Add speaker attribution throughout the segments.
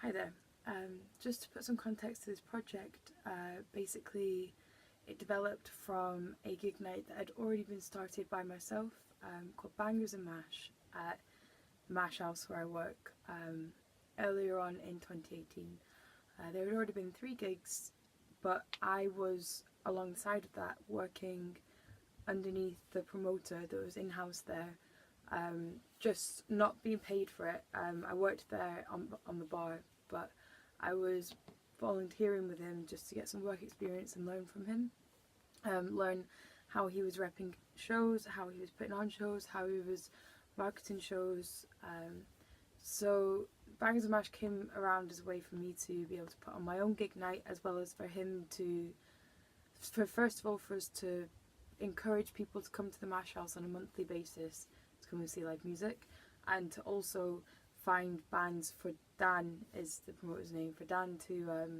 Speaker 1: Hi there. Just to put some context to this project, basically it developed from a gig night that had already been started by myself, called Bangers and Mash at the Mash House where I work, earlier on in 2018. There had already been 3 gigs, but I was alongside of that working underneath the promoter that was in-house there, just not being paid for it. I worked there on the bar, but I was volunteering with him just to get some work experience and learn from him. Learn how he was repping shows, how he was putting on shows, how he was marketing shows. So Bangers and Mash came around as a way for me to be able to put on my own gig night, as well as for him to, first of all, for us to encourage people to come to the Mash House on a monthly basis to come and see live music, and to also find bands for Dan, is the promoter's name, for Dan to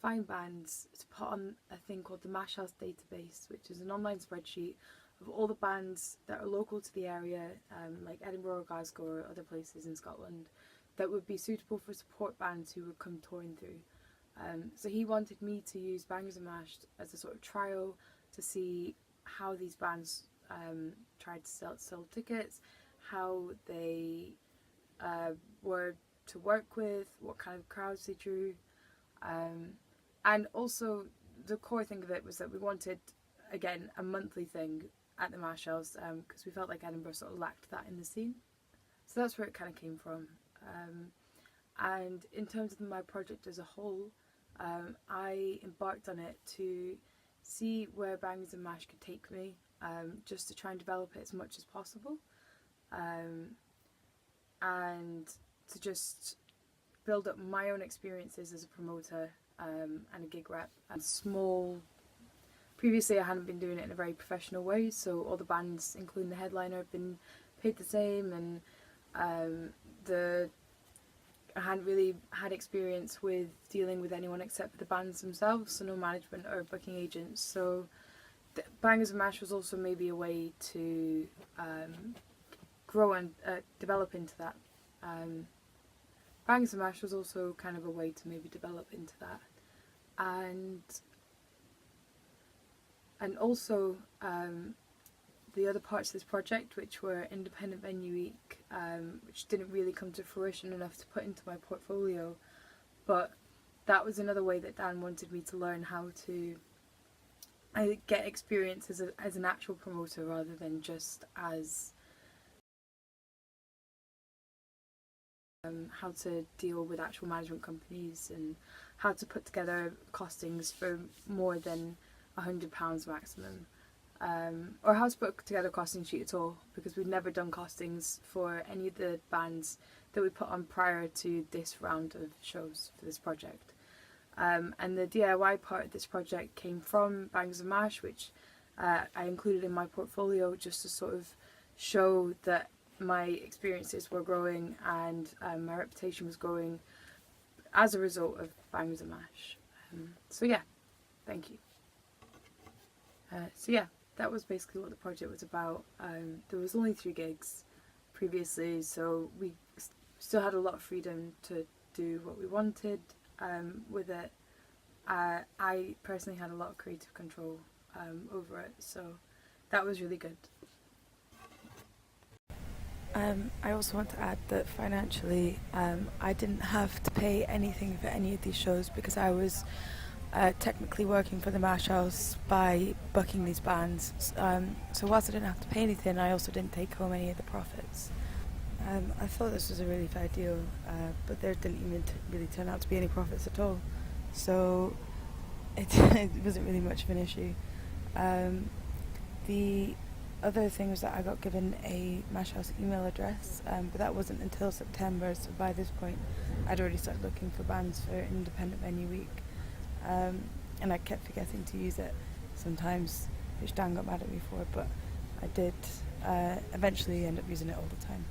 Speaker 1: find bands to put on a thing called the Mash House Database, which is an online spreadsheet of all the bands that are local to the area, like Edinburgh or Glasgow or other places in Scotland, that would be suitable for support bands who would come touring through. So he wanted me to use Bangers and Mash as a sort of trial to see how these bands tried to sell tickets, how they were to work with, what kind of crowds they drew, and also the core thing of it was that we wanted, again, a monthly thing at the Mash House, because we felt like Edinburgh sort of lacked that in the scene. So that's where it kind of came from. And in terms of my project as a whole, I embarked on it to see where Bangers and Mash could take me, just to try and develop it as much as possible, and to just build up my own experiences as a promoter and a gig rep. And previously I hadn't been doing it in a very professional way, so all the bands, including the headliner, have been paid the same, and I hadn't really had experience with dealing with anyone except for the bands themselves, so no management or booking agents. So Bangers and Mash was also maybe a way to grow and develop into that. Bangers and Mash was also kind of a way to maybe develop into that. And also the other parts of this project, which were Independent Venue Week, which didn't really come to fruition enough to put into my portfolio, but that was another way that Dan wanted me to learn how to get experience as an actual promoter, rather than just as how to deal with actual management companies, and how to put together costings for more than £100 maximum. Or how to put together a costing sheet at all, because we'd never done costings for any of the bands that we put on prior to this round of shows for this project. And the DIY part of this project came from Bangers and Mash, which I included in my portfolio just to sort of show that my experiences were growing and my reputation was growing as a result of Bangers and Mash. So yeah, thank you. So yeah, that was basically what the project was about. There was only 3 gigs previously, so we still had a lot of freedom to do what we wanted with it. I personally had a lot of creative control over it, so that was really good. I also want to add that financially, I didn't have to pay anything for any of these shows, because I was technically working for the Mash House by booking these bands. So whilst I didn't have to pay anything, I also didn't take home any of the profits. I thought this was a really fair deal, but there didn't even really turn out to be any profits at all. So it wasn't really much of an issue. The other thing was that I got given a Mash House email address, but that wasn't until September, so by this point I'd already started looking for bands for Independent Venue Week. And I kept forgetting to use it sometimes, which Dan got mad at me for, but I did eventually end up using it all the time.